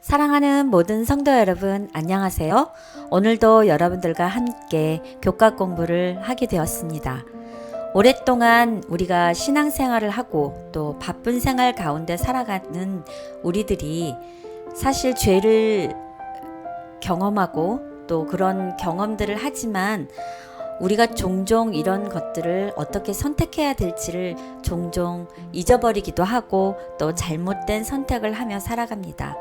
사랑하는 모든 성도 여러분, 안녕하세요. 오늘도 여러분들과 함께 교과 공부를 하게 되었습니다. 오랫동안 우리가 신앙생활을 하고 또 바쁜 생활 가운데 살아가는 우리들이 사실 죄를 경험하고 또 그런 경험들을 하지만 우리가 종종 이런 것들을 어떻게 선택해야 될지를 종종 잊어버리기도 하고 또 잘못된 선택을 하며 살아갑니다.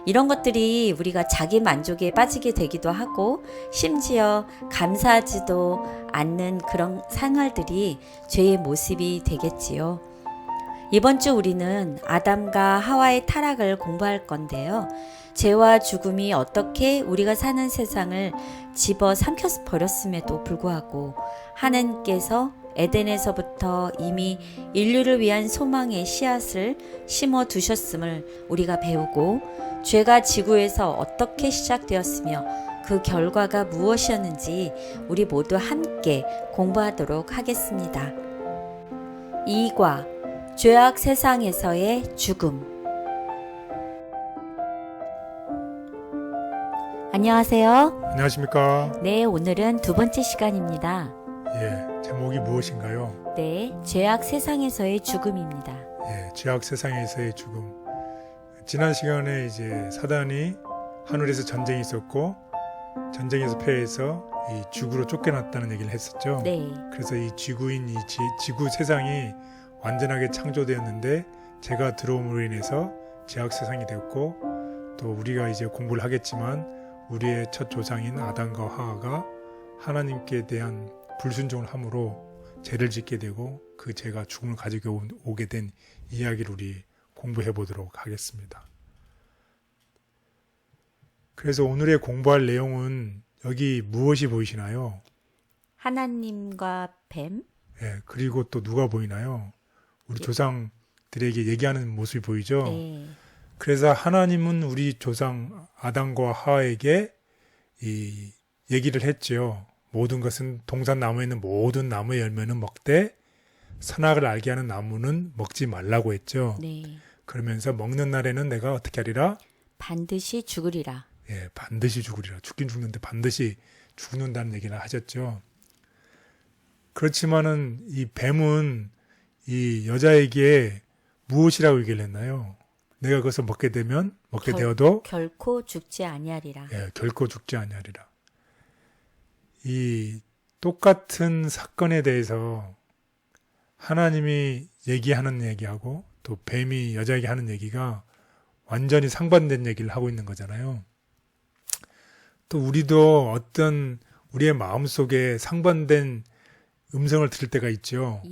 이런 것들이 우리가 자기 만족에 빠지게 되기도 하고 심지어 감사하지도 않는 그런 생활들이 죄의 모습이 되겠지요. 이번 주 우리는 아담과 하와의 타락을 공부할 건데요. 죄와 죽음이 어떻게 우리가 사는 세상을 집어 삼켜 버렸음에도 불구하고 하나님께서 에덴에서부터 이미 인류를 위한 소망의 씨앗을 심어 두셨음을 우리가 배우고 죄가 지구에서 어떻게 시작되었으며 그 결과가 무엇이었는지 우리 모두 함께 공부하도록 하겠습니다. 2과 죄악 세상에서의 죽음. 안녕하세요. 안녕하십니까? 네, 오늘은 두 번째 시간입니다. 제목이 무엇인가요? 네, 죄악 세상에서의 죽음입니다. 죄악 세상에서의 죽음. 지난 시간에 이제 사단이 하늘에서 전쟁이 있었고 전쟁에서 패해서 이 지구로 쫓겨났다는 얘기를 했었죠. 네. 그래서 이 지구인 이 지구 세상이 완전하게 창조되었는데 죄가 들어옴으로 인해서 죄악 세상이 되었고 또 우리가 이제 공부를 하겠지만 우리의 첫 조상인 아담과 하와가 하나님께 대한 불순종을 함으로 죄를 짓게 되고 그 죄가 죽음을 가지고 오게 된 이야기를 우리 공부해 보도록 하겠습니다. 그래서 오늘의 공부할 내용은 여기 무엇이 보이시나요? 하나님과 뱀? 그리고 또 누가 보이나요? 우리 조상들에게 얘기하는 모습이 보이죠? 네. 그래서 하나님은 우리 조상 아담과 하와에게 이 얘기를 했죠. 모든 것은 동산나무에 있는 모든 나무의 열매는 먹되 선악을 알게 하는 나무는 먹지 말라고 했죠. 네. 그러면서 먹는 날에는 내가 어떻게 하리라? 반드시 죽으리라. 반드시 죽으리라. 죽긴 죽는데 반드시 죽는다는 얘기를 하셨죠. 그렇지만은 이 뱀은 이 여자에게 무엇이라고 얘기를 했나요? 내가 그것을 먹게 되어도 결코 죽지 아니하리라. 결코 죽지 아니하리라. 이 똑같은 사건에 대해서 하나님이 얘기하는 얘기하고 또 뱀이 여자에게 하는 얘기가 완전히 상반된 얘기를 하고 있는 거잖아요. 또 우리도 어떤 우리의 마음속에 상반된 음성을 들을 때가 있죠.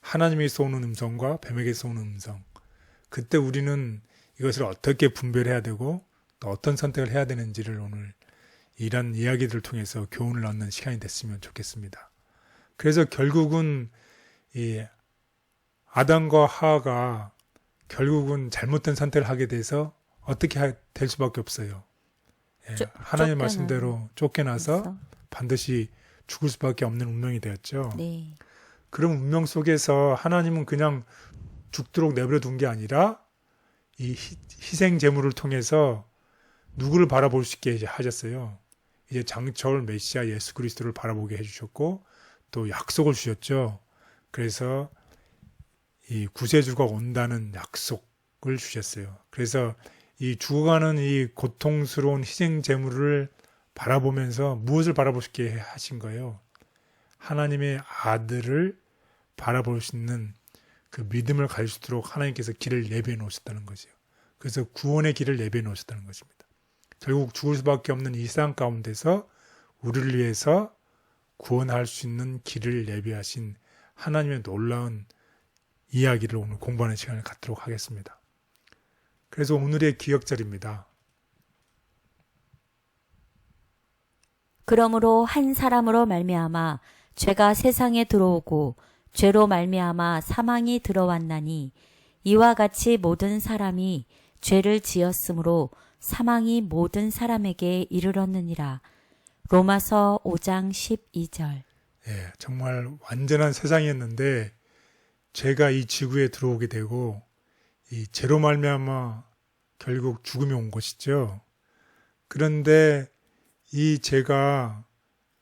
하나님이 쏘는 음성과 뱀에게 쏘는 음성. 그때 우리는 이것을 어떻게 분별해야 되고 또 어떤 선택을 해야 되는지를 오늘 이런 이야기들을 통해서 교훈을 얻는 시간이 됐으면 좋겠습니다. 그래서 결국은 이 아담과 하와가 결국은 잘못된 선택을 하게 돼서 어떻게 될 수밖에 없어요. 하나님 말씀대로 쫓겨나서 반드시 죽을 수밖에 없는 운명이 되었죠. 네. 그런 운명 속에서 하나님은 그냥 죽도록 내버려 둔 게 아니라 이 희생 제물을 통해서 누구를 바라볼 수 있게 하셨어요. 이제 장차올 메시아 예수 그리스도를 바라보게 해주셨고 또 약속을 주셨죠. 그래서 이 구세주가 온다는 약속을 주셨어요. 그래서 이 죽어가는 이 고통스러운 희생 제물을 바라보면서 무엇을 바라볼 수 있게 하신 거예요? 하나님의 아들을 바라볼 수 있는 그 믿음을 가질 수 있도록 하나님께서 길을 예비해 놓으셨다는 거죠. 그래서 구원의 길을 예비해 놓으셨다는 것입니다. 결국 죽을 수밖에 없는 이 세상 가운데서 우리를 위해서 구원할 수 있는 길을 예비하신 하나님의 놀라운 이야기를 오늘 공부하는 시간을 갖도록 하겠습니다. 그래서 오늘의 기억절입니다. 그러므로 한 사람으로 말미암아 죄가 세상에 들어오고 죄로 말미암아 사망이 들어왔나니 이와 같이 모든 사람이 죄를 지었으므로 사망이 모든 사람에게 이르렀느니라. 로마서 5장 12절. 정말 완전한 세상이었는데 죄가 이 지구에 들어오게 되고 이 죄로 말미암아 결국 죽음이 온 것이죠. 그런데 이 죄가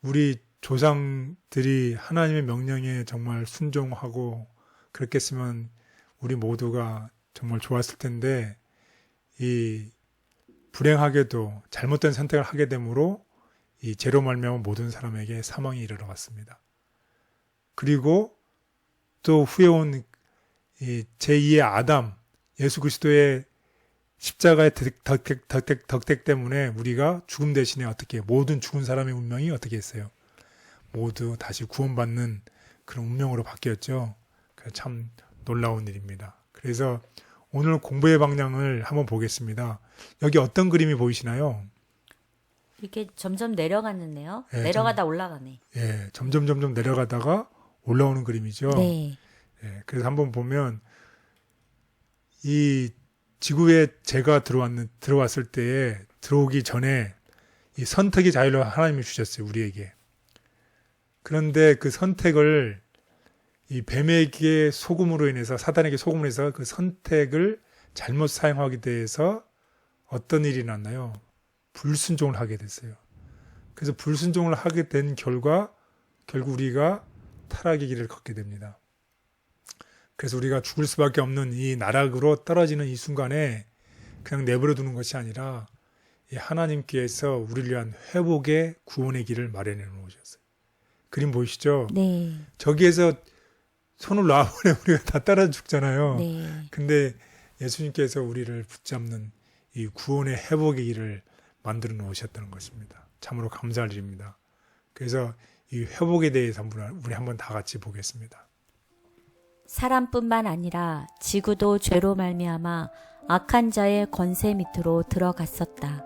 우리 조상들이 하나님의 명령에 정말 순종하고 그렇게 했으면 우리 모두가 정말 좋았을 텐데 이 불행하게도 잘못된 선택을 하게 되므로 이 죄로 말미암아 모든 사람에게 사망이 이르러 왔습니다. 그리고 또 후에 온 이 제2의 아담, 예수 그리스도의 십자가의 덕택 때문에 우리가 죽음 대신에 어떻게 모든 죽은 사람의 운명이 어떻게 했어요? 모두 다시 구원받는 그런 운명으로 바뀌었죠. 참 놀라운 일입니다. 그래서 오늘 공부의 방향을 한번 보겠습니다. 여기 어떤 그림이 보이시나요? 이렇게 점점 내려가는데요. 예, 내려가다 올라가네. 예, 점점 내려가다가 올라오는 그림이죠. 네. 예, 그래서 한번 보면 이 지구에 죄가 들어왔을 때에 들어오기 전에 이 선택의 자유를 하나님이 주셨어요, 우리에게. 그런데 그 선택을 이 뱀에게 속음으로 인해서, 사단에게 속음으로 인해서 그 선택을 잘못 사용하게 돼서 어떤 일이 났나요? 불순종을 하게 됐어요. 그래서 불순종을 하게 된 결과 결국 우리가 타락의 길을 걷게 됩니다. 그래서 우리가 죽을 수밖에 없는 이 나락으로 떨어지는 이 순간에 그냥 내버려 두는 것이 아니라 이 하나님께서 우리를 위한 회복의 구원의 길을 마련해 놓으셨어요. 그림 보이시죠? 네. 저기에서 손을 놔버리면 우리가 다 따라 죽잖아요. 네. 근데 예수님께서 우리를 붙잡는 이 구원의 회복의 길을 만들어 놓으셨다는 것입니다. 참으로 감사할 일입니다. 그래서 이 회복에 대해서 우리 한번 다 같이 보겠습니다. 사람뿐만 아니라 지구도 죄로 말미암아 악한 자의 권세 밑으로 들어갔었다.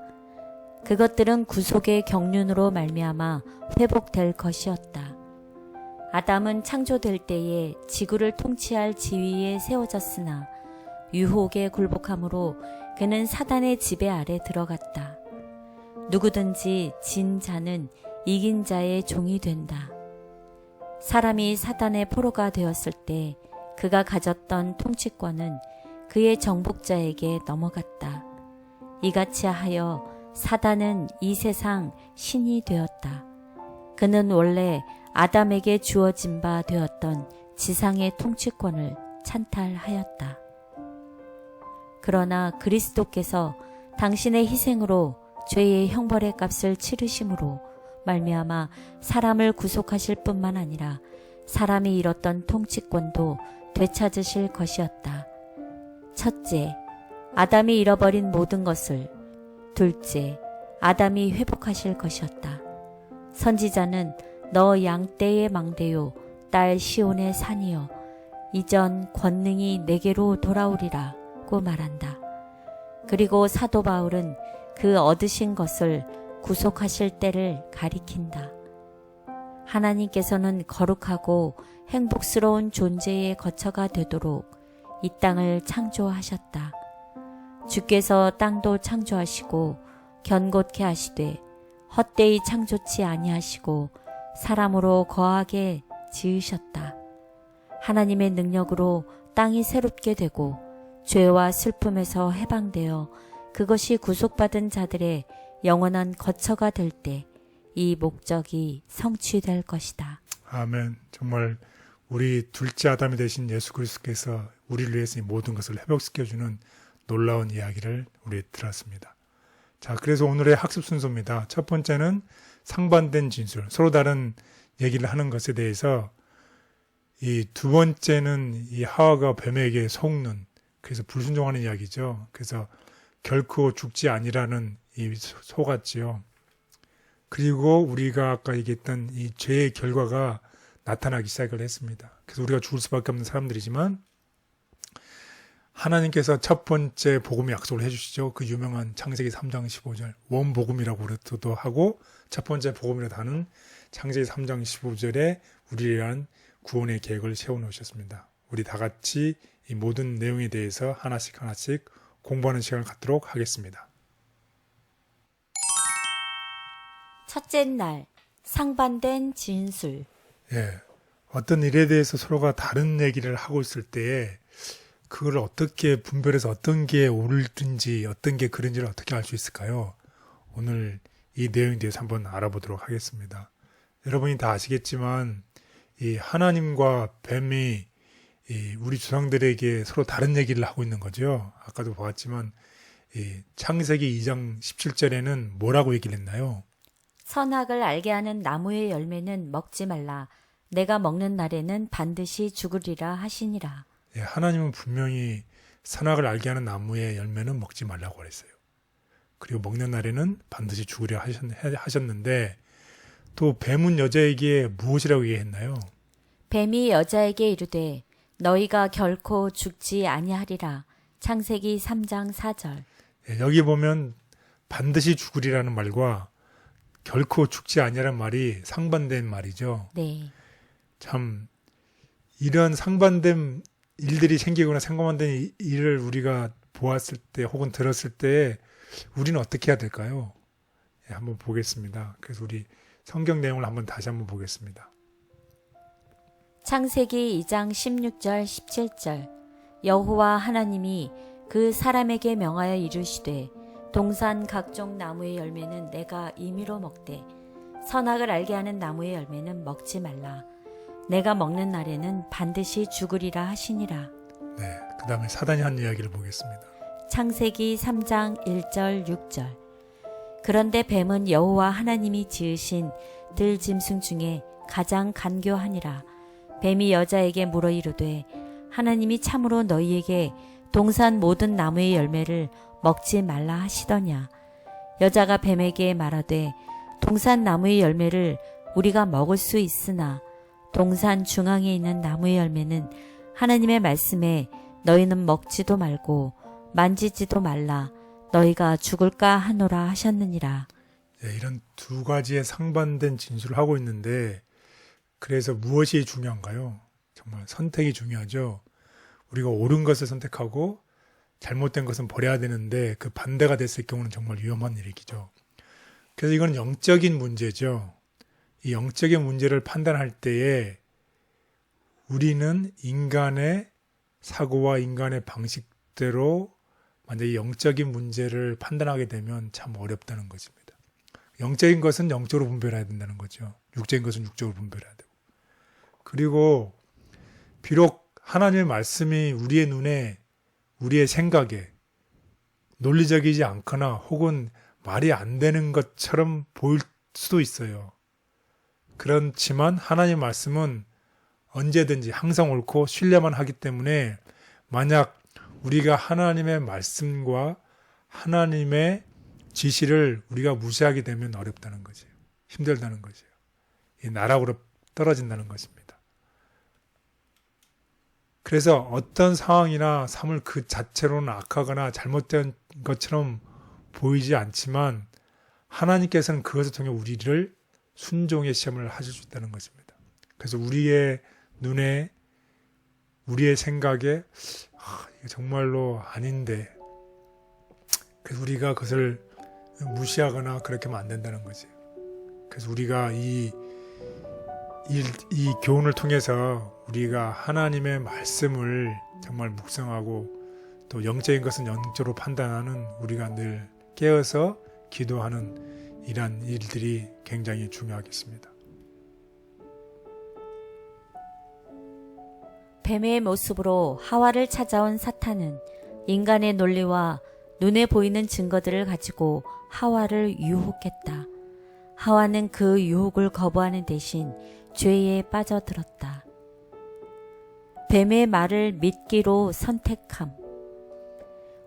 그것들은 구속의 경륜으로 말미암아 회복될 것이었다. 아담은 창조될 때에 지구를 통치할 지위에 세워졌으나 유혹에 굴복함으로 그는 사단의 지배 아래 들어갔다. 누구든지 진 자는 이긴 자의 종이 된다. 사람이 사단의 포로가 되었을 때 그가 가졌던 통치권은 그의 정복자에게 넘어갔다. 이같이 하여 사단은 이 세상 신이 되었다. 그는 원래 아담에게 주어진 바 되었던 지상의 통치권을 찬탈하였다. 그러나 그리스도께서 당신의 희생으로 죄의 형벌의 값을 치르심으로 말미암아 사람을 구속하실 뿐만 아니라 사람이 잃었던 통치권도 되찾으실 것이었다. 첫째, 아담이 잃어버린 모든 것을. 둘째, 아담이 회복하실 것이었다. 선지자는 너 양떼의 망대요 딸 시온의 산이여 이전 권능이 내게로 돌아오리라고 말한다. 그리고 사도 바울은 그 얻으신 것을 구속하실 때를 가리킨다. 하나님께서는 거룩하고 행복스러운 존재의 거처가 되도록 이 땅을 창조하셨다. 주께서 땅도 창조하시고 견고케 하시되 헛되이 창조치 아니하시고 사람으로 거하게 지으셨다. 하나님의 능력으로 땅이 새롭게 되고 죄와 슬픔에서 해방되어 그것이 구속받은 자들의 영원한 거처가 될 때 이 목적이 성취될 것이다. 아멘. 정말 우리 둘째 아담이 되신 예수 그리스도께서 우리를 위해서 이 모든 것을 회복시켜주는 놀라운 이야기를 우리 들었습니다. 자, 그래서 오늘의 학습 순서입니다. 첫 번째는 상반된 진술, 서로 다른 얘기를 하는 것에 대해서, 이 두 번째는 이 하와가 뱀에게 속는, 그래서 불순종하는 이야기죠. 그래서 결코 죽지 아니라는 이 속았지요. 그리고 우리가 아까 얘기했던 이 죄의 결과가 나타나기 시작을 했습니다. 그래서 우리가 죽을 수밖에 없는 사람들이지만 하나님께서 첫 번째 복음의 약속을 해주시죠. 그 유명한 창세기 3장 15절 원복음이라고 그래도 하고 첫 번째 복음이라도 하는 창세기 3장 15절에 우리를 위한 구원의 계획을 세워놓으셨습니다. 우리 다 같이 이 모든 내용에 대해서 하나씩 공부하는 시간을 갖도록 하겠습니다. 첫째 날, 상반된 진술. 예, 어떤 일에 대해서 서로가 다른 얘기를 하고 있을 때에 그걸 어떻게 분별해서 어떤 게 옳든지 어떤 게 그른지를 어떻게 알 수 있을까요? 오늘 이 내용에 대해서 한번 알아보도록 하겠습니다. 여러분이 다 아시겠지만 이 하나님과 뱀이 우리 조상들에게 서로 다른 얘기를 하고 있는 거죠. 아까도 보았지만 창세기 2장 17절에는 뭐라고 얘기를 했나요? 선악을 알게 하는 나무의 열매는 먹지 말라. 내가 먹는 날에는 반드시 죽으리라 하시니라. 하나님은 분명히 선악을 알게 하는 나무의 열매는 먹지 말라고 그랬어요. 그리고 먹는 날에는 반드시 죽으려 하셨는데 또 뱀은 여자에게 무엇이라고 얘기했나요? 뱀이 여자에게 이르되 너희가 결코 죽지 아니하리라. 창세기 3장 4절. 여기 보면 반드시 죽으리라는 말과 결코 죽지 아니라는 말이 상반된 말이죠. 네. 참 이런 상반된 일들이 생기거나 상반된 일을 우리가 보았을 때 혹은 들었을 때 우리는 어떻게 해야 될까요? 한번 보겠습니다. 그래서 우리 성경 내용을 다시 한번 보겠습니다. 창세기 2장 16절 17절. 여호와 하나님이 그 사람에게 명하여 이르시되 동산 각종 나무의 열매는 내가 임의로 먹되 선악을 알게 하는 나무의 열매는 먹지 말라. 내가 먹는 날에는 반드시 죽으리라 하시니라. 네, 그 다음에 사단이 한 이야기를 보겠습니다. 창세기 3장 1절 6절. 그런데 뱀은 여호와 하나님이 지으신 들짐승 중에 가장 간교하니라. 뱀이 여자에게 물어 이르되 하나님이 참으로 너희에게 동산 모든 나무의 열매를 먹지 말라 하시더냐. 여자가 뱀에게 말하되 동산 나무의 열매를 우리가 먹을 수 있으나 동산 중앙에 있는 나무의 열매는 하나님의 말씀에 너희는 먹지도 말고 만지지도 말라. 너희가 죽을까 하노라 하셨느니라. 이런 두 가지의 상반된 진술을 하고 있는데 그래서 무엇이 중요한가요? 정말 선택이 중요하죠. 우리가 옳은 것을 선택하고 잘못된 것은 버려야 되는데 그 반대가 됐을 경우는 정말 위험한 일이죠. 그래서 이건 영적인 문제죠. 이 영적인 문제를 판단할 때에 우리는 인간의 사고와 인간의 방식대로 만약에 영적인 문제를 판단하게 되면 참 어렵다는 것입니다. 영적인 것은 영적으로 분별해야 된다는 거죠. 육적인 것은 육적으로 분별해야 되고. 그리고 비록 하나님의 말씀이 우리의 눈에 우리의 생각에 논리적이지 않거나 혹은 말이 안 되는 것처럼 보일 수도 있어요. 그렇지만 하나님의 말씀은 언제든지 항상 옳고 신뢰만 하기 때문에 만약 우리가 하나님의 말씀과 하나님의 지시를 우리가 무시하게 되면 어렵다는 거죠. 힘들다는 거죠. 이 나락으로 떨어진다는 것입니다. 그래서 어떤 상황이나 삶을 그 자체로는 악하거나 잘못된 것처럼 보이지 않지만 하나님께서는 그것을 통해 우리를 순종의 시험을 하실 수 있다는 것입니다. 그래서 우리의 눈에 우리의 생각에 이게 정말로 아닌데 그래서 우리가 그것을 무시하거나 그렇게 하면 안 된다는 거지. 그래서 우리가 이 교훈을 통해서 우리가 하나님의 말씀을 정말 묵상하고 또 영적인 것은 영적으로 판단하는 우리가 늘 깨어서 기도하는 이러한 일들이 굉장히 중요하겠습니다. 뱀의 모습으로 하와를 찾아온 사탄은 인간의 논리와 눈에 보이는 증거들을 가지고 하와를 유혹했다. 하와는 그 유혹을 거부하는 대신 죄에 빠져들었다. 뱀의 말을 믿기로 선택함.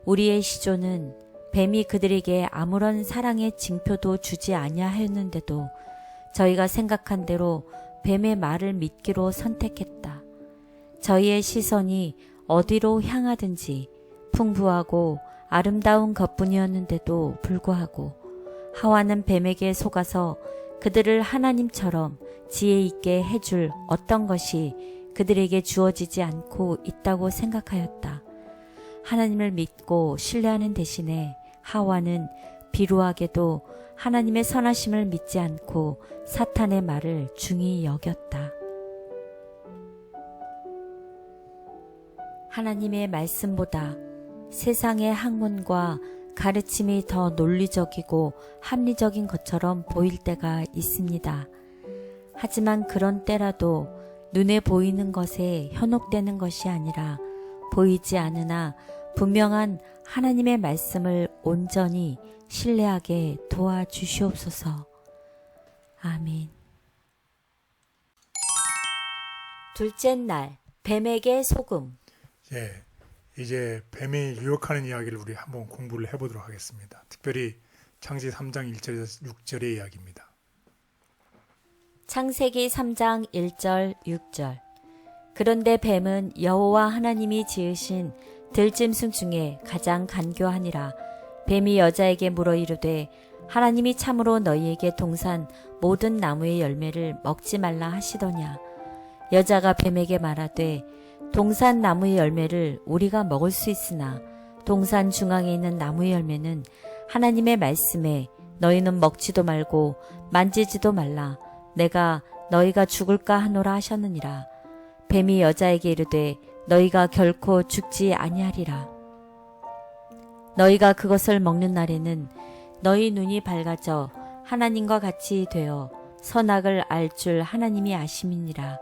우리의 시조는 뱀이 그들에게 아무런 사랑의 징표도 주지 아니하였는데도 저희가 생각한 대로 뱀의 말을 믿기로 선택했다. 저희의 시선이 어디로 향하든지 풍부하고 아름다운 것뿐이었는데도 불구하고 하와는 뱀에게 속아서 그들을 하나님처럼 지혜 있게 해줄 어떤 것이 그들에게 주어지지 않고 있다고 생각하였다. 하나님을 믿고 신뢰하는 대신에 하와는 비루하게도 하나님의 선하심을 믿지 않고 사탄의 말을 중히 여겼다. 하나님의 말씀보다 세상의 학문과 가르침이 더 논리적이고 합리적인 것처럼 보일 때가 있습니다. 하지만 그런 때라도 눈에 보이는 것에 현혹되는 것이 아니라 보이지 않으나 분명한 하나님의 말씀을 온전히 신뢰하게 도와주시옵소서. 아멘. 둘째 날, 뱀에게 소금. 예, 이제 뱀이 유혹하는 이야기를 우리 한번 공부를 해보도록 하겠습니다. 특별히 창세기 3장 1절에서 6절의 이야기입니다. 창세기 3장 1절 6절. 그런데 뱀은 여호와 하나님이 지으신 들짐승 중에 가장 간교하니라. 뱀이 여자에게 물어 이르되 하나님이 참으로 너희에게 동산 모든 나무의 열매를 먹지 말라 하시더냐. 여자가 뱀에게 말하되 동산 나무의 열매를 우리가 먹을 수 있으나 동산 중앙에 있는 나무의 열매는 하나님의 말씀에 너희는 먹지도 말고 만지지도 말라. 내가 너희가 죽을까 하노라 하셨느니라. 뱀이 여자에게 이르되 너희가 결코 죽지 아니하리라. 너희가 그것을 먹는 날에는 너희 눈이 밝아져 하나님과 같이 되어 선악을 알 줄 하나님이 아심이니라.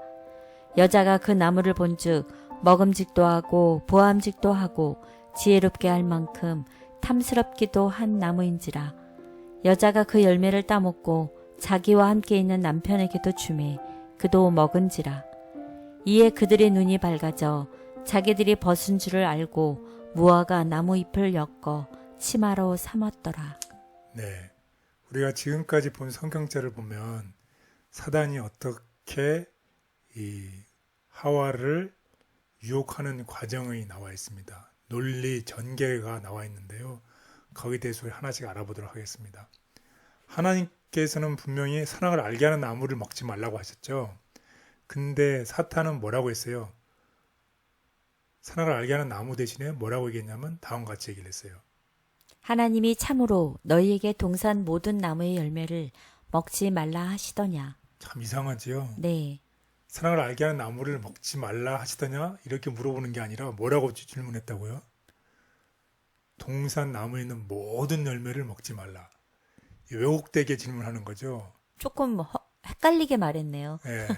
여자가 그 나무를 본즉 먹음직도 하고 보암직도 하고 지혜롭게 할 만큼 탐스럽기도 한 나무인지라. 여자가 그 열매를 따먹고 자기와 함께 있는 남편에게도 주매 그도 먹은지라. 이에 그들의 눈이 밝아져 자기들이 벗은 줄을 알고 무화과 나무 잎을 엮어 치마로 삼았더라. 네, 우리가 지금까지 본 성경절을 보면 사단이 어떻게 이 하와를 유혹하는 과정이 나와 있습니다. 논리 전개가 나와 있는데요. 거기에 대해서 하나씩 알아보도록 하겠습니다. 하나님께서는 분명히 선악을 알게 하는 나무를 먹지 말라고 하셨죠. 근데 사탄은 뭐라고 했어요? 선악을 알게 하는 나무 대신에 뭐라고 얘기했냐면 다음과 같이 얘기를 했어요. 하나님이 참으로 너희에게 동산 모든 나무의 열매를 먹지 말라 하시더냐. 참 이상하지요. 네. 선악을 알게 하는 나무를 먹지 말라 하시더냐 이렇게 물어보는 게 아니라 뭐라고 질문했다고요? 동산 나무에 있는 모든 열매를 먹지 말라. 왜곡되게 질문하는 거죠. 조금 헷갈리게 말했네요. 네.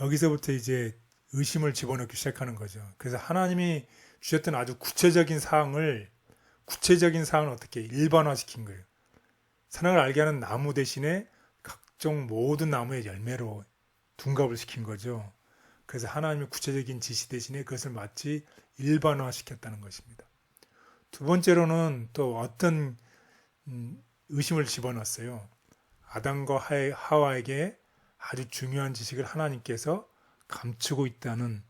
여기서부터 이제 의심을 집어넣기 시작하는 거죠. 그래서 하나님이 주셨던 아주 구체적인 사항을 어떻게 일반화시킨 거예요. 선악을 알게 하는 나무 대신에 각종 모든 나무의 열매로 둔갑을 시킨 거죠. 그래서 하나님의 구체적인 지시 대신에 그것을 마치 일반화시켰다는 것입니다. 두 번째로는 또 어떤 의심을 집어넣었어요. 아담과 하와에게 아주 중요한 지식을 하나님께서 감추고 있다는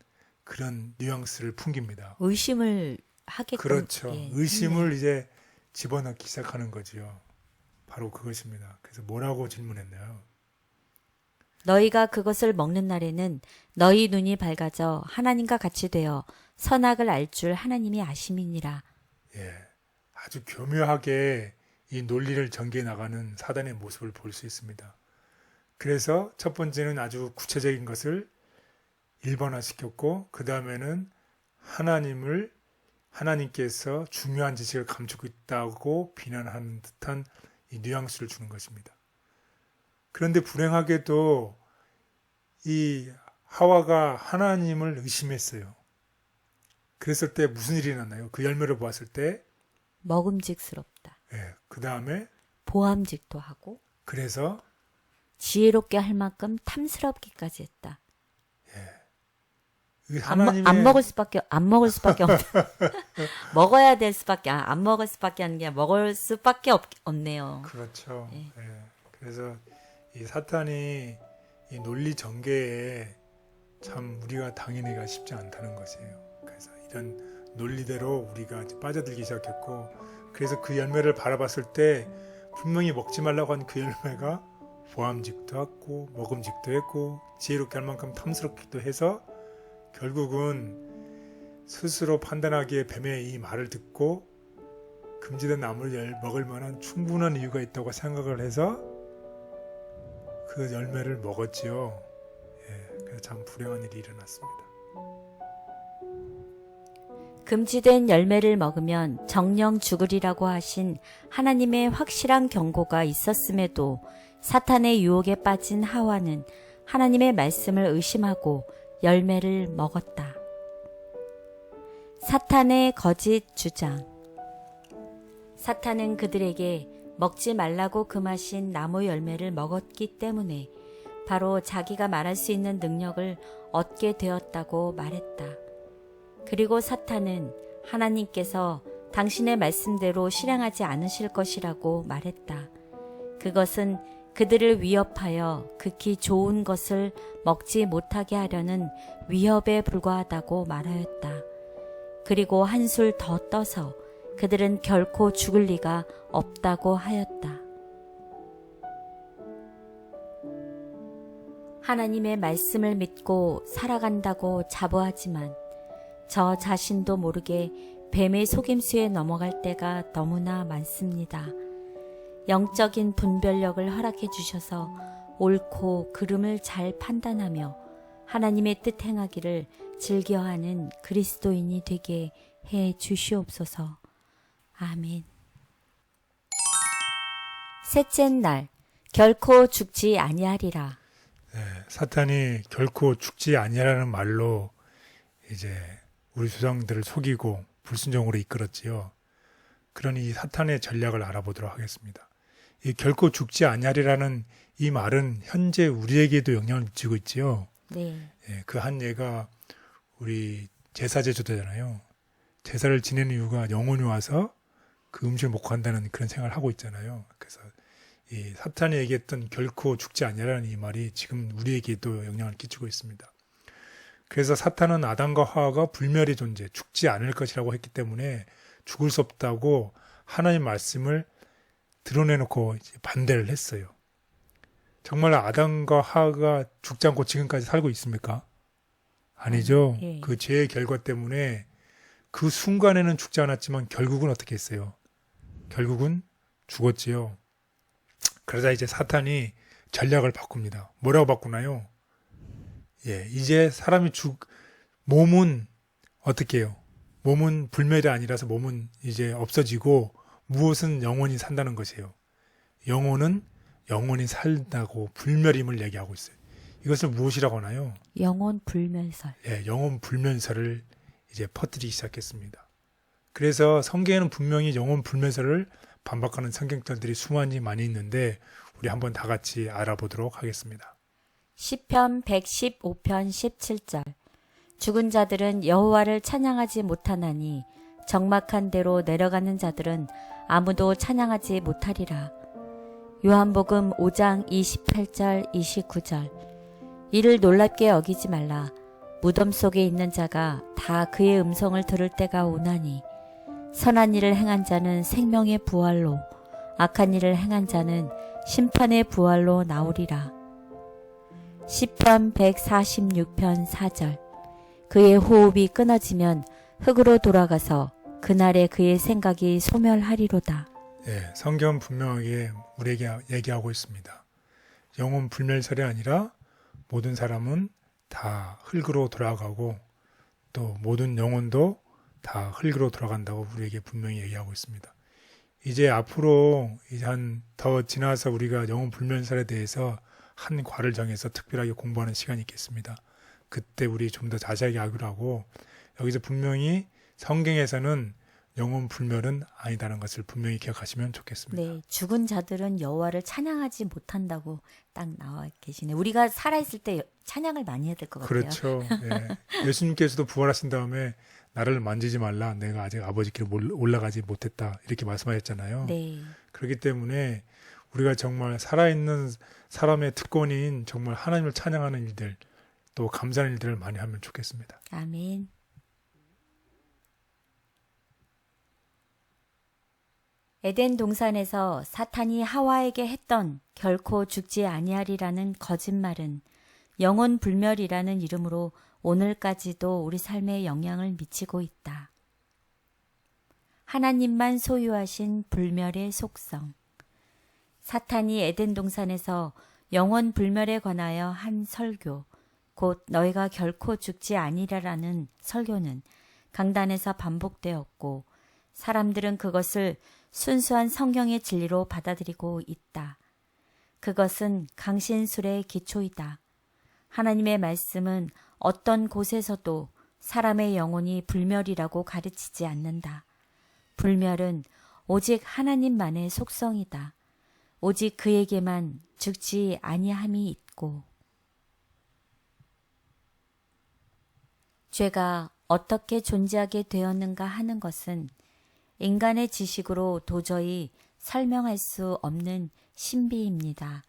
그런 뉘앙스를 풍깁니다. 의심을 하게끔. 그렇죠. 예, 의심을 이제 집어넣기 시작하는 거지요. 바로 그것입니다. 그래서 뭐라고 질문했나요? 너희가 그것을 먹는 날에는 너희 눈이 밝아져 하나님과 같이 되어 선악을 알 줄 하나님이 아심이니라. 예, 아주 교묘하게 이 논리를 전개해 나가는 사단의 모습을 볼 수 있습니다. 그래서 첫 번째는 아주 구체적인 것을 일반화시켰고 그 다음에는 하나님께서 중요한 지식을 감추고 있다고 비난하는 듯한 이 뉘앙스를 주는 것입니다. 그런데 불행하게도 이 하와가 하나님을 의심했어요. 그랬을 때 무슨 일이 났나요? 그 열매를 보았을 때 먹음직스럽다. 예, 그 다음에 보암직도 하고 그래서 지혜롭게 할 만큼 탐스럽기까지 했다. 하나님의 안 먹을 수밖에 없네. 먹어야 될 수밖에 안 먹을 수밖에 하는 게 먹을 수밖에 없네요. 그렇죠. 예. 예. 그래서 이 사탄이 이 논리 전개에 참 우리가 당연히가 쉽지 않다는 것이에요. 그래서 이런 논리대로 우리가 이제 빠져들기 시작했고, 그래서 그 열매를 바라봤을 때 분명히 먹지 말라고 한 그 열매가 보암직도 했고 먹음직도 했고 지혜롭게 할 만큼 탐스럽기도 해서 결국은 스스로 판단하기에 뱀의 이 말을 듣고 금지된 나무를 먹을 만한 충분한 이유가 있다고 생각을 해서 그 열매를 먹었지요. 예, 그래서 참 불행한 일이 일어났습니다. 금지된 열매를 먹으면 정령 죽으리라고 하신 하나님의 확실한 경고가 있었음에도 사탄의 유혹에 빠진 하와는 하나님의 말씀을 의심하고 열매를 먹었다. 사탄의 거짓 주장. 사탄은 그들에게 먹지 말라고 금하신 나무 열매를 먹었기 때문에 바로 자기가 말할 수 있는 능력을 얻게 되었다고 말했다. 그리고 사탄은 하나님께서 당신의 말씀대로 실행하지 않으실 것이라고 말했다. 그것은 그들을 위협하여 극히 좋은 것을 먹지 못하게 하려는 위협에 불과하다고 말하였다. 그리고 한술 더 떠서 그들은 결코 죽을 리가 없다고 하였다. 하나님의 말씀을 믿고 살아간다고 자부하지만 저 자신도 모르게 뱀의 속임수에 넘어갈 때가 너무나 많습니다. 영적인 분별력을 허락해 주셔서 옳고 그름을 잘 판단하며 하나님의 뜻 행하기를 즐겨하는 그리스도인이 되게 해 주시옵소서. 아멘. 셋째 날, 결코 죽지 아니하리라. 네, 사탄이 결코 죽지 아니하라는 말로 이제 우리 조상들을 속이고 불순종으로 이끌었지요. 그러니 이 사탄의 전략을 알아보도록 하겠습니다. 이 결코 죽지 아니하리라는 이 말은 현재 우리에게도 영향을 미치고 있지요. 네. 예, 그 한 예가 우리 제사 제조되잖아요. 제사를 지내는 이유가 영혼이 와서 그 음식을 먹고 한다는 그런 생각을 하고 있잖아요. 그래서 이 사탄이 얘기했던 결코 죽지 아니하라는 이 말이 지금 우리에게도 영향을 끼치고 있습니다. 그래서 사탄은 아담과 하와가 불멸의 존재, 죽지 않을 것이라고 했기 때문에 죽을 수 없다고 하나님의 말씀을 드러내놓고 반대를 했어요. 정말 아담과 하와가 죽지 않고 지금까지 살고 있습니까? 아니죠. 예. 그 죄의 결과 때문에 그 순간에는 죽지 않았지만 결국은 어떻게 했어요? 결국은 죽었지요. 그러자 이제 사탄이 전략을 바꿉니다. 뭐라고 바꾸나요? 예, 이제 사람이 몸은 어떻게 해요? 몸은 불멸이 아니라서 몸은 이제 없어지고 무엇은 영원히 산다는 것이에요. 영혼은 영원히 살다고 불멸임을 얘기하고 있어요. 이것을 무엇이라고 하나요? 영혼 불면설. 예, 영혼 불면설을 이제 퍼뜨리기 시작했습니다. 그래서 성경에는 분명히 영혼 불면설을 반박하는 성경절들이 수많이 많이 있는데 우리 한번 다 같이 알아보도록 하겠습니다. 시편 115편 17절. 죽은 자들은 여호와를 찬양하지 못하나니 적막한 데로 내려가는 자들은 아무도 찬양하지 못하리라. 요한복음 5장 28절 29절. 이를 놀랍게 여기지 말라. 무덤 속에 있는 자가 다 그의 음성을 들을 때가 오나니 선한 일을 행한 자는 생명의 부활로 악한 일을 행한 자는 심판의 부활로 나오리라. 시편 146편 4절. 그의 호흡이 끊어지면 흙으로 돌아가서 그날에 그의 생각이 소멸하리로다. 예, 성경은 분명하게 우리에게 얘기하고 있습니다. 영혼 불멸설이 아니라 모든 사람은 다 흙으로 돌아가고 또 모든 영혼도 다 흙으로 돌아간다고 우리에게 분명히 얘기하고 있습니다. 이제 앞으로 이제 더 지나서 우리가 영혼 불멸설에 대해서 한 과를 정해서 특별하게 공부하는 시간이 있겠습니다. 그때 우리 좀 더 자세하게 알기로 하고 여기서 분명히 성경에서는 영혼 불멸은 아니다는 것을 분명히 기억하시면 좋겠습니다. 네, 죽은 자들은 여호와를 찬양하지 못한다고 딱 나와 계시네. 우리가 살아있을 때 찬양을 많이 해야 될 것 같아요. 그렇죠. 예. 예수님께서도 부활하신 다음에 나를 만지지 말라. 내가 아직 아버지께로 올라가지 못했다. 이렇게 말씀하셨잖아요. 네. 그렇기 때문에 우리가 정말 살아있는 사람의 특권인 정말 하나님을 찬양하는 일들 또 감사하는 일들을 많이 하면 좋겠습니다. 아멘. 에덴 동산에서 사탄이 하와에게 했던 결코 죽지 아니하리라는 거짓말은 영혼 불멸이라는 이름으로 오늘까지도 우리 삶에 영향을 미치고 있다. 하나님만 소유하신 불멸의 속성. 사탄이 에덴 동산에서 영혼 불멸에 관하여 한 설교, 곧 너희가 결코 죽지 아니라라는 설교는 강단에서 반복되었고 사람들은 그것을 순수한 성경의 진리로 받아들이고 있다. 그것은 강신술의 기초이다. 하나님의 말씀은 어떤 곳에서도 사람의 영혼이 불멸이라고 가르치지 않는다. 불멸은 오직 하나님만의 속성이다. 오직 그에게만 죽지 아니함이 있고. 죄가 어떻게 존재하게 되었는가 하는 것은 인간의 지식으로 도저히 설명할 수 없는 신비입니다.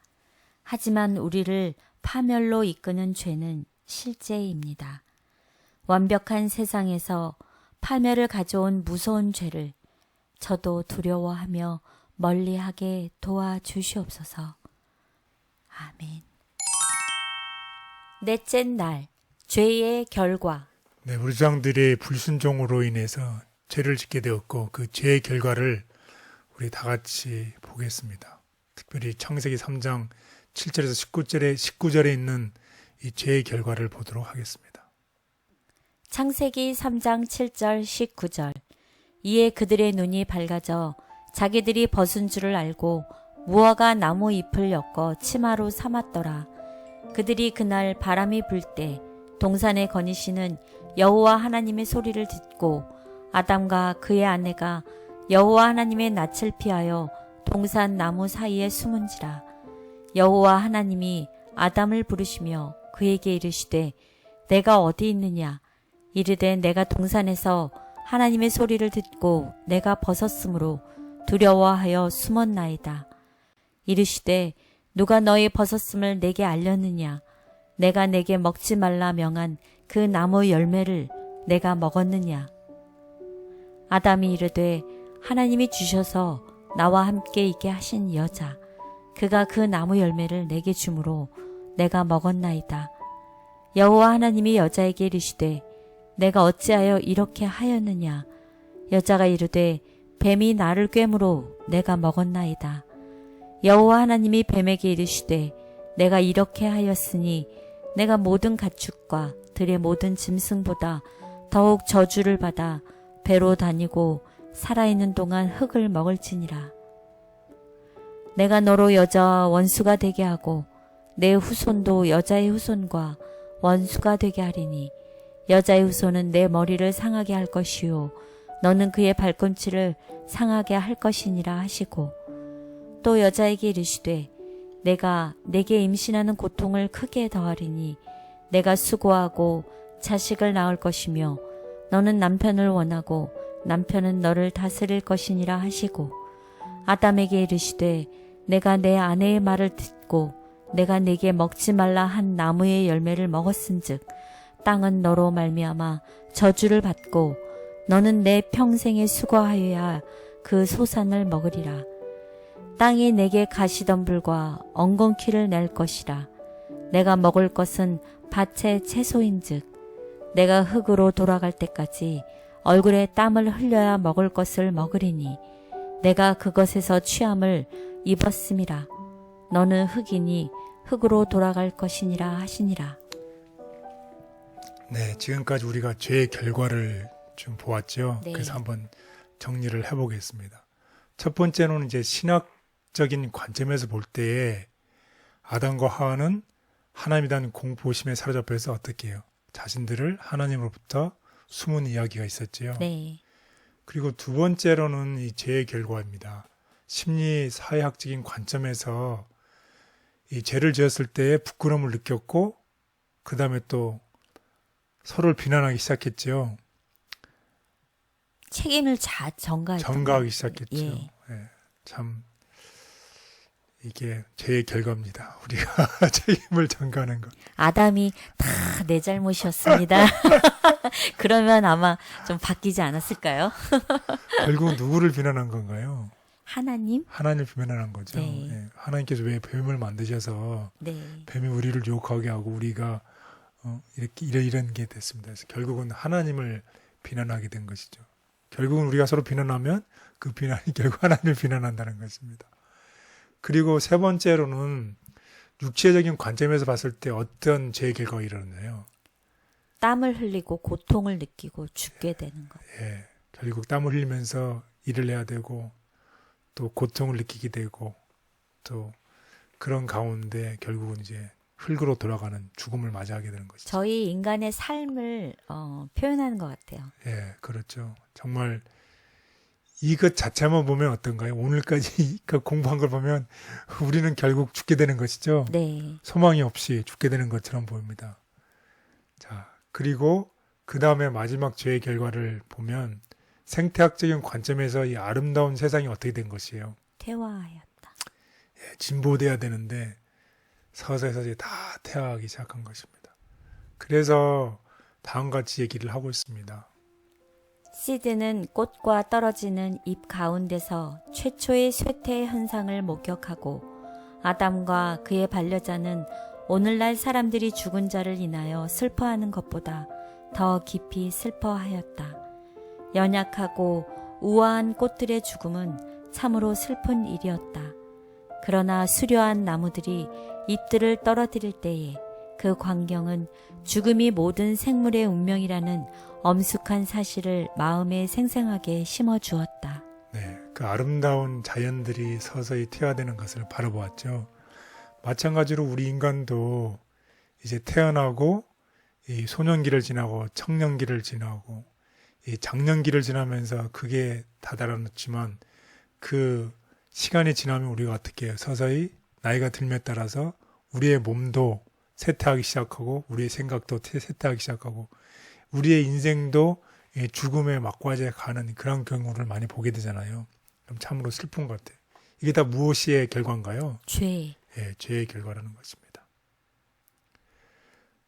하지만 우리를 파멸로 이끄는 죄는 실제입니다. 완벽한 세상에서 파멸을 가져온 무서운 죄를 저도 두려워하며 멀리하게 도와주시옵소서. 아멘. 넷째 날, 죄의 결과. 네, 우리 조상들의 불순종으로 인해서 죄를 짓게 되었고 그 죄의 결과를 우리 다 같이 보겠습니다. 특별히 창세기 3장 7절에서 19절에 있는 이 죄의 결과를 보도록 하겠습니다. 창세기 3장 7절 19절. 이에 그들의 눈이 밝아져 자기들이 벗은 줄을 알고 무화과 나무 잎을 엮어 치마로 삼았더라. 그들이 그날 바람이 불 때 동산에 거니시는 여호와 하나님의 소리를 듣고 아담과 그의 아내가 여호와 하나님의 낯을 피하여 동산 나무 사이에 숨은지라. 여호와 하나님이 아담을 부르시며 그에게 이르시되 내가 어디 있느냐. 이르되 내가 동산에서 하나님의 소리를 듣고 내가 벗었으므로 두려워하여 숨었나이다. 이르시되 누가 너의 벗었음을 내게 알렸느냐. 내가 내게 먹지 말라 명한 그 나무 열매를 내가 먹었느냐. 아담이 이르되 하나님이 주셔서 나와 함께 있게 하신 여자 그가 그 나무 열매를 내게 주므로 내가 먹었나이다. 여호와 하나님이 여자에게 이르시되 내가 어찌하여 이렇게 하였느냐. 여자가 이르되 뱀이 나를 꿰므로 내가 먹었나이다. 여호와 하나님이 뱀에게 이르시되 내가 이렇게 하였으니 내가 모든 가축과 들의 모든 짐승보다 더욱 저주를 받아 배로 다니고 살아있는 동안 흙을 먹을지니라. 내가 너로 여자와 원수가 되게 하고 내 후손도 여자의 후손과 원수가 되게 하리니 여자의 후손은 내 머리를 상하게 할 것이요 너는 그의 발꿈치를 상하게 할 것이니라 하시고 또 여자에게 이르시되 내가 내게 임신하는 고통을 크게 더하리니 내가 수고하고 자식을 낳을 것이며 너는 남편을 원하고 남편은 너를 다스릴 것이니라 하시고 아담에게 이르시되 내가 내 아내의 말을 듣고 내가 내게 먹지 말라 한 나무의 열매를 먹었은즉 땅은 너로 말미암아 저주를 받고 너는 내 평생에 수고하여야 그 소산을 먹으리라. 땅이 내게 가시덤불과 엉겅퀴를 낼 것이라. 내가 먹을 것은 밭의 채소인즉 내가 흙으로 돌아갈 때까지 얼굴에 땀을 흘려야 먹을 것을 먹으리니 내가 그것에서 취함을 입었음이라. 너는 흙이니 흙으로 돌아갈 것이니라 하시니라. 네, 지금까지 우리가 죄의 결과를 좀 보았죠. 네. 그래서 한번 정리를 해보겠습니다. 첫 번째는 이제 신학적인 관점에서 볼 때에 아담과 하와는 하나님에 대한 공포심에 사로잡혀서 어떻게 해요? 자신들을 하나님으로부터 숨은 이야기가 있었지요. 네. 그리고 두 번째로는 이 죄의 결과입니다. 심리 사회학적인 관점에서 이 죄를 지었을 때에 부끄러움을 느꼈고 그 다음에 또 서로를 비난하기 시작했죠. 책임을 전가하기 시작했죠. 예. 예, 참 이게 죄의 결과입니다. 우리가 책임을 전가하는 것. 아담이 다 내 잘못이었습니다. 그러면 아마 좀 바뀌지 않았을까요? 결국 누구를 비난한 건가요? 하나님? 하나님을 비난한 거죠. 네. 예, 하나님께서 왜 뱀을 만드셔서 네. 뱀이 우리를 유혹하게 하고 우리가 이런 게 됐습니다. 그래서 결국은 하나님을 비난하게 된 것이죠. 결국은 우리가 서로 비난하면 그 비난이 결국 하나님을 비난한다는 것입니다. 그리고 세 번째로는 육체적인 관점에서 봤을 때 어떤 죄의 결과가 일어나요? 땀을 흘리고 고통을 느끼고 죽게 되는 것. 예, 결국 땀을 흘리면서 일을 해야 되고 또 고통을 느끼게 되고 또 그런 가운데 결국은 이제 흙으로 돌아가는 죽음을 맞이하게 되는 것이죠. 저희 인간의 삶을 표현하는 것 같아요. 예, 그렇죠. 정말 이것 자체만 보면 어떤가요? 오늘까지 공부한 걸 보면 우리는 결국 죽게 되는 것이죠. 네. 소망이 없이 죽게 되는 것처럼 보입니다. 자, 그리고 그 다음에 마지막 죄의 결과를 보면 생태학적인 관점에서 이 아름다운 세상이 어떻게 된 것이에요. 퇴화하였다. 예, 진보돼야 되는데 서서히 이제 다 퇴화하기 시작한 것입니다. 그래서 다음과 같이 얘기를 하고 있습니다. 시드는 꽃과 떨어지는 잎 가운데서 최초의 쇠퇴 현상을 목격하고 아담과 그의 반려자는 오늘날 사람들이 죽은 자를 인하여 슬퍼하는 것보다 더 깊이 슬퍼하였다. 연약하고 우아한 꽃들의 죽음은 참으로 슬픈 일이었다. 그러나 수려한 나무들이 잎들을 떨어뜨릴 때에 그 광경은 죽음이 모든 생물의 운명이라는 엄숙한 사실을 마음에 생생하게 심어주었다. 네, 그 아름다운 자연들이 서서히 퇴화되는 것을 바라보았죠. 마찬가지로 우리 인간도 이제 태어나고 이 소년기를 지나고 청년기를 지나고 이 장년기를 지나면서 그게 다다랐지만 그 시간이 지나면 우리가 어떻게 해요? 서서히 나이가 들면 따라서 우리의 몸도 쇠퇴하기 시작하고 우리의 생각도 쇠퇴하기 시작하고 우리의 인생도 죽음의 막바지에 가는 그런 경우를 많이 보게 되잖아요. 그럼 참으로 슬픈 것 같아요. 이게 다 무엇의 결과인가요? 죄. 예, 죄의 결과라는 것입니다.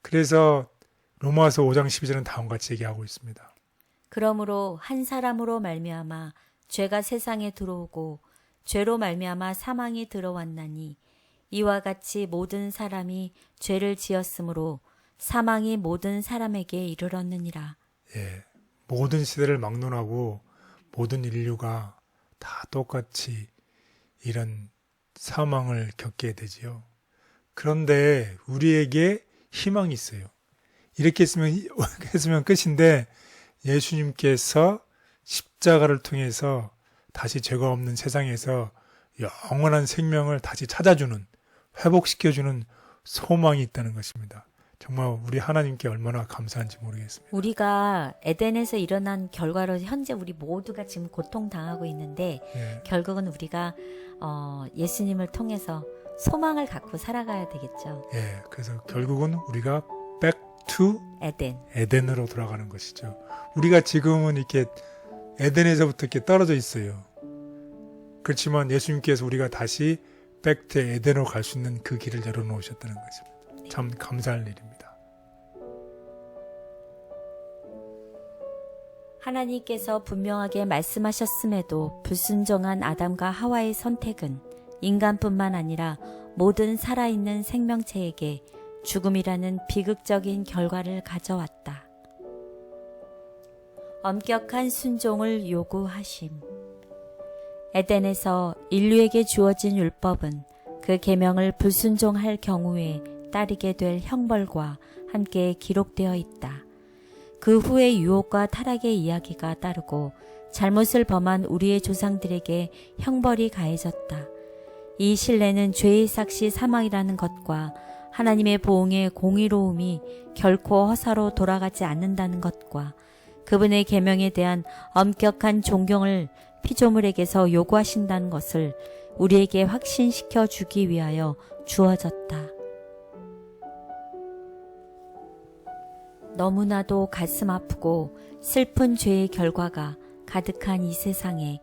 그래서 로마서 5장 12절은 다음과 같이 얘기하고 있습니다. 그러므로 한 사람으로 말미암아 죄가 세상에 들어오고 죄로 말미암아 사망이 들어왔나니 이와 같이 모든 사람이 죄를 지었으므로 사망이 모든 사람에게 이르렀느니라. 예, 모든 시대를 막론하고 모든 인류가 다 똑같이 이런 사망을 겪게 되지요. 그런데 우리에게 희망이 있어요. 이렇게 했으면 끝인데 예수님께서 십자가를 통해서 다시 죄가 없는 세상에서 영원한 생명을 다시 찾아주는, 회복시켜주는 소망이 있다는 것입니다. 정말 우리 하나님께 얼마나 감사한지 모르겠습니다. 우리가 에덴에서 일어난 결과로 현재 우리 모두가 지금 고통당하고 있는데 예, 결국은 우리가 예수님을 통해서 소망을 갖고 살아가야 되겠죠. 예, 그래서 결국은 우리가 back to 에덴. 에덴으로 돌아가는 것이죠. 우리가 지금은 이렇게 에덴에서부터 이렇게 떨어져 있어요. 그렇지만 예수님께서 우리가 다시 back to 에덴으로 갈 수 있는 그 길을 열어놓으셨다는 것입니다. 참 감사할 일입니다. 하나님께서 분명하게 말씀하셨음에도 불순종한 아담과 하와의 선택은 인간뿐만 아니라 모든 살아있는 생명체에게 죽음이라는 비극적인 결과를 가져왔다. 엄격한 순종을 요구하심. 에덴에서 인류에게 주어진 율법은 그 계명을 불순종할 경우에 따르게 될 형벌과 함께 기록되어 있다. 그 후에 유혹과 타락의 이야기가 따르고 잘못을 범한 우리의 조상들에게 형벌이 가해졌다. 이 신뢰는 죄의 삭시 사망이라는 것과 하나님의 보응의 공의로움이 결코 허사로 돌아가지 않는다는 것과 그분의 계명에 대한 엄격한 존경을 피조물에게서 요구하신다는 것을 우리에게 확신시켜 주기 위하여 주어졌다. 너무나도 가슴 아프고 슬픈 죄의 결과가 가득한 이 세상에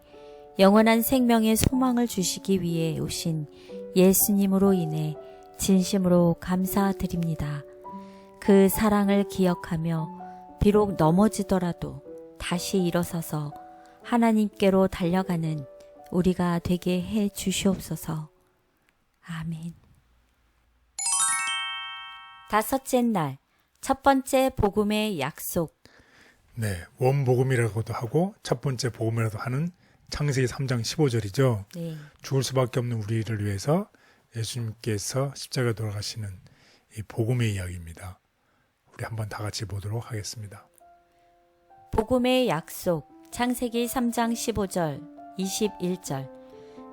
영원한 생명의 소망을 주시기 위해 오신 예수님으로 인해 진심으로 감사드립니다. 그 사랑을 기억하며 비록 넘어지더라도 다시 일어서서 하나님께로 달려가는 우리가 되게 해 주시옵소서. 아멘. 다섯째 날, 첫 번째 복음의 약속. 네, 원복음이라고도 하고 첫 번째 복음이라도 하는 창세기 3장 15절이죠. 네. 죽을 수밖에 없는 우리를 위해서 예수님께서 십자가에 돌아가시는 이 복음의 이야기입니다. 우리 한번 다 같이 보도록 하겠습니다. 복음의 약속 창세기 3장 15절 21절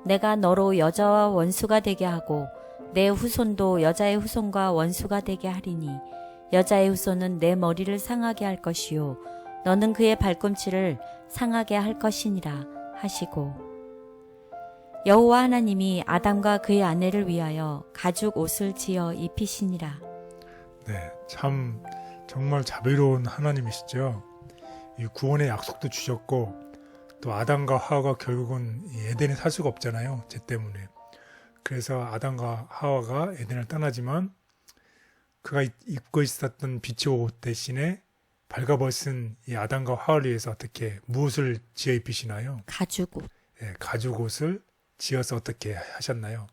내가 너로 여자와 원수가 되게 하고 내 후손도 여자의 후손과 원수가 되게 하리니 여자의 후손은 내 머리를 상하게 할 것이요 너는 그의 발꿈치를 상하게 할 것이니라 하시고 여호와 하나님이 아담과 그의 아내를 위하여 가죽 옷을 지어 입히시니라. 네, 참 정말 자비로운 하나님이시죠. 이 구원의 약속도 주셨고 또 아담과 하와가 결국은 이 에덴에 살 수가 없잖아요. 죄 때문에. 그래서 아담과 하와가 에덴을 떠나지만 그가 입고 있었던 빛의 옷 대신에 발가벗은 이 아담과 하와를 위해서 어떻게 무엇을 지어 입히시나요? 가죽 옷 예, 가죽 옷을 지어서 어떻게 하셨나요?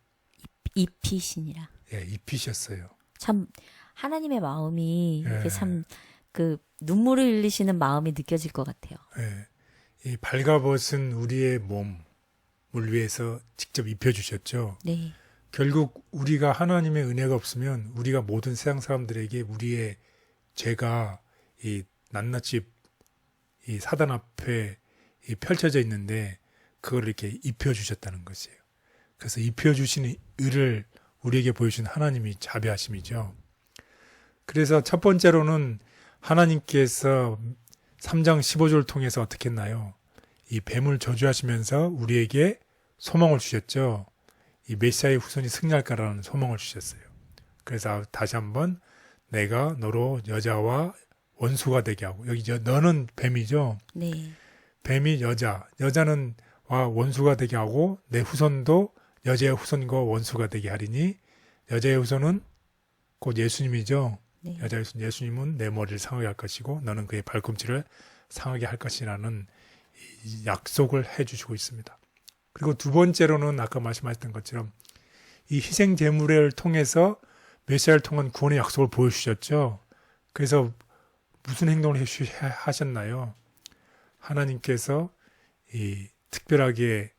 입히시니라. 예, 입히셨어요. 참 하나님의 마음이 예. 이게 참 그 눈물을 흘리시는 마음이 느껴질 것 같아요. 예, 이 발가벗은 우리의 몸을 위해서 직접 입혀주셨죠. 네, 결국 우리가 하나님의 은혜가 없으면 우리가 모든 세상 사람들에게 우리의 죄가 이 낱낱이 이 사단 앞에 이 펼쳐져 있는데 그걸 이렇게 입혀주셨다는 것이에요. 그래서 입혀주신 의를 우리에게 보여주신 하나님이 자비하심이죠. 그래서 첫 번째로는 하나님께서 3장 15절을 통해서 어떻게 했나요? 이 뱀을 저주하시면서 우리에게 소망을 주셨죠. 이 메시아의 후손이 승리할까라는 소망을 주셨어요. 그래서 다시 한번 내가 너로 여자와 원수가 되게 하고 여기 너는 뱀이죠. 네, 뱀이 여자는 와 원수가 되게 하고 내 후손도 여자의 후손과 원수가 되게 하리니 여자의 후손은 곧 예수님이죠. 네. 여자의 후손 예수님은 내 머리를 상하게 할 것이고 너는 그의 발꿈치를 상하게 할 것이라는 이 약속을 해주시고 있습니다. 그리고 두 번째로는 아까 말씀하셨던 것처럼 이 희생 제물을 통해서 메시아를 통한 구원의 약속을 보여주셨죠. 그래서 무슨 행동을 하셨나요? 하나님께서 이 특별하게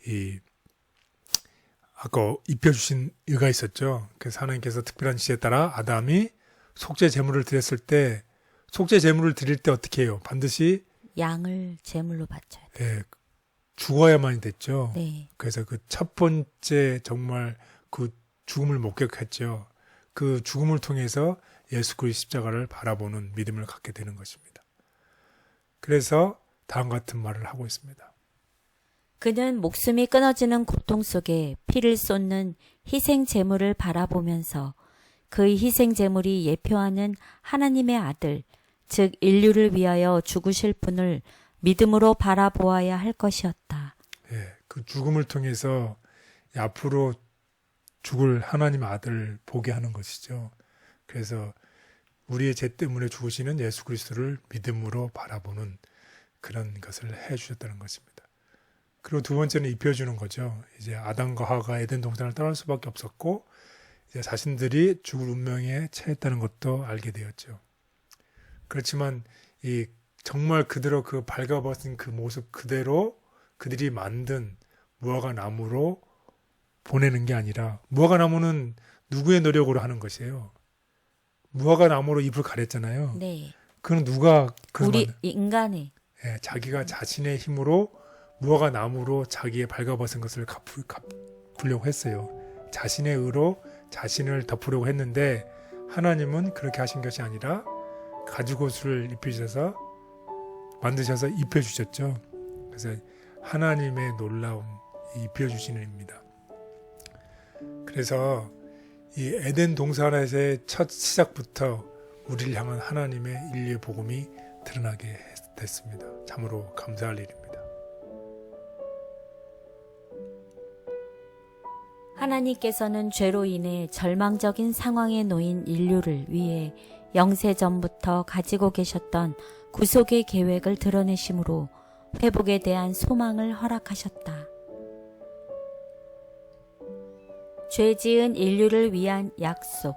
이 아까 입혀주신 의가 있었죠. 그래서 하나님께서 특별한 지시에 따라 아담이 속죄 제물을 드렸을 때 속죄 제물을 드릴 때 어떻게 해요? 반드시 양을 제물로 바쳐야 돼. 예, 죽어야만이 됐죠. 네, 그래서 그 첫 번째 정말 그 죽음을 목격했죠. 그 죽음을 통해서 예수 그리스도 십자가를 바라보는 믿음을 갖게 되는 것입니다. 그래서 다음 같은 말을 하고 있습니다. 그는 목숨이 끊어지는 고통 속에 피를 쏟는 희생 제물을 바라보면서 그의 희생 제물이 예표하는 하나님의 아들, 즉 인류를 위하여 죽으실 분을 믿음으로 바라보아야 할 것이었다. 예, 그 죽음을 통해서 앞으로 죽을 하나님의 아들을 보게 하는 것이죠. 그래서 우리의 죄 때문에 죽으시는 예수 그리스도를 믿음으로 바라보는 그런 것을 해주셨다는 것입니다. 그리고 두 번째는 입혀주는 거죠. 이제 아담과 하와가 에덴 동산을 떠날 수밖에 없었고 이제 자신들이 죽을 운명에 처했다는 것도 알게 되었죠. 그렇지만 이 정말 그대로 그 발가벗은 그 모습 그대로 그들이 만든 무화과 나무로 보내는 게 아니라 무화과 나무는 누구의 노력으로 하는 것이에요. 무화과 나무로 잎을 가렸잖아요. 네, 그건 누가 우리 인간의 예, 자기가 자신의 힘으로 무화과 나무로 자기의 발가벗은 것을 갚으려고 했어요. 자신의 의로 자신을 덮으려고 했는데 하나님은 그렇게 하신 것이 아니라 가죽옷을 입히셔서 만드셔서 입혀주셨죠. 그래서 하나님의 놀라운 입혀주시는 입니다. 그래서 이 에덴 동산에서의 첫 시작부터 우리를 향한 하나님의 인류의 복음이 드러나게 됐습니다. 참으로 감사할 일입니다. 하나님께서는 죄로 인해 절망적인 상황에 놓인 인류를 위해 영세전부터 가지고 계셨던 구속의 계획을 드러내심으로 회복에 대한 소망을 허락하셨다. 죄 지은 인류를 위한 약속.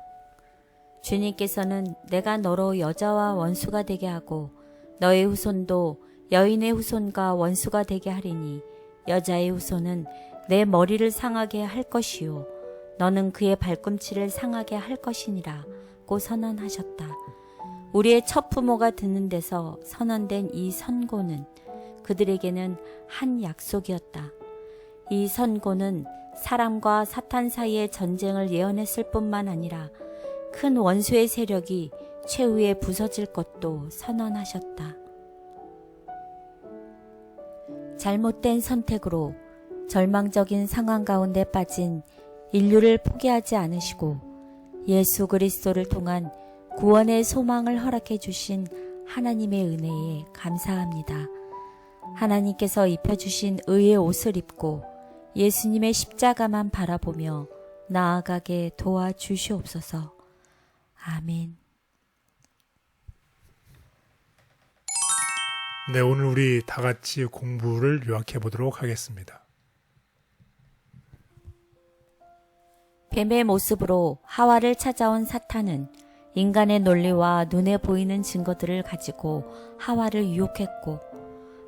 주님께서는 내가 너로 여자와 원수가 되게 하고 너의 후손도 여인의 후손과 원수가 되게 하리니 여자의 후손은 내 머리를 상하게 할 것이요 너는 그의 발꿈치를 상하게 할 것이니라 고 선언하셨다. 우리의 첫 부모가 듣는 데서 선언된 이 선고는 그들에게는 한 약속이었다. 이 선고는 사람과 사탄 사이의 전쟁을 예언했을 뿐만 아니라 큰 원수의 세력이 최후에 부서질 것도 선언하셨다. 잘못된 선택으로 절망적인 상황 가운데 빠진 인류를 포기하지 않으시고 예수 그리스도를 통한 구원의 소망을 허락해 주신 하나님의 은혜에 감사합니다. 하나님께서 입혀주신 의의 옷을 입고 예수님의 십자가만 바라보며 나아가게 도와주시옵소서. 아멘. 네, 오늘 우리 다 같이 공부를 요약해 보도록 하겠습니다. 뱀의 모습으로 하와를 찾아온 사탄은 인간의 논리와 눈에 보이는 증거들을 가지고 하와를 유혹했고,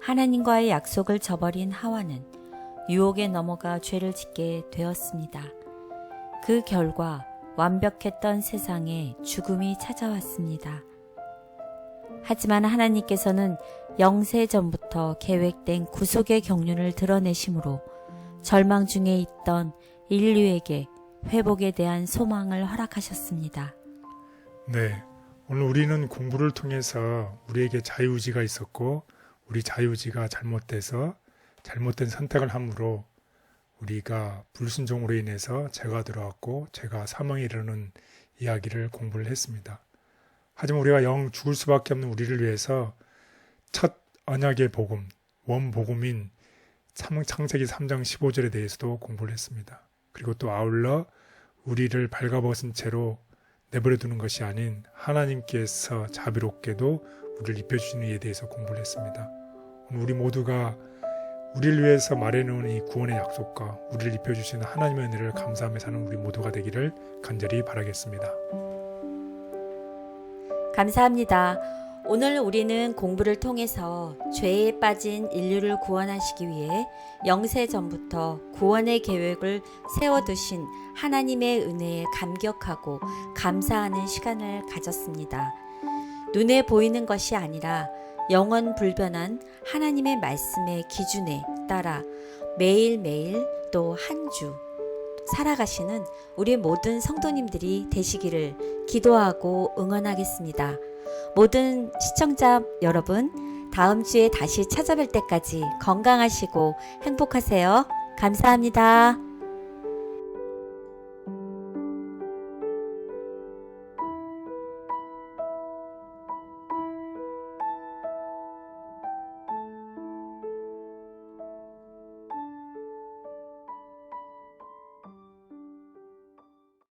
하나님과의 약속을 저버린 하와는 유혹에 넘어가 죄를 짓게 되었습니다. 그 결과 완벽했던 세상에 죽음이 찾아왔습니다. 하지만 하나님께서는 영세 전부터 계획된 구속의 경륜을 드러내심으로 절망 중에 있던 인류에게 회복에 대한 소망을 허락하셨습니다. 네, 오늘 우리는 공부를 통해서 우리에게 자유의지가 있었고 우리 자유의지가 잘못돼서 잘못된 선택을 함으로 우리가 불순종으로 인해서 죄가 들어왔고 죄가 사망에 이르는 이야기를 공부를 했습니다. 하지만 우리가 영 죽을 수밖에 없는 우리를 위해서 첫 언약의 복음, 원복음인 창세기 3장 15절에 대해서도 공부를 했습니다. 그리고 또 아울러 우리를 발가벗은 채로 내버려 두는 것이 아닌 하나님께서 자비롭게도 우리를 입혀주시는 이에 대해서 공부를 했습니다. 오늘 우리 모두가 우리를 위해서 마련해놓은 이 구원의 약속과 우리를 입혀주시는 하나님의 은혜를 감사하며 사는 우리 모두가 되기를 간절히 바라겠습니다. 감사합니다. 오늘 우리는 공부를 통해서 죄에 빠진 인류를 구원하시기 위해 영세 전부터 구원의 계획을 세워두신 하나님의 은혜에 감격하고 감사하는 시간을 가졌습니다. 눈에 보이는 것이 아니라 영원 불변한 하나님의 말씀의 기준에 따라 매일매일 또 한 주 살아가시는 우리 모든 성도님들이 되시기를 기도하고 응원하겠습니다. 모든 시청자 여러분, 다음 주에 다시 찾아뵐 때까지 건강하시고 행복하세요. 감사합니다.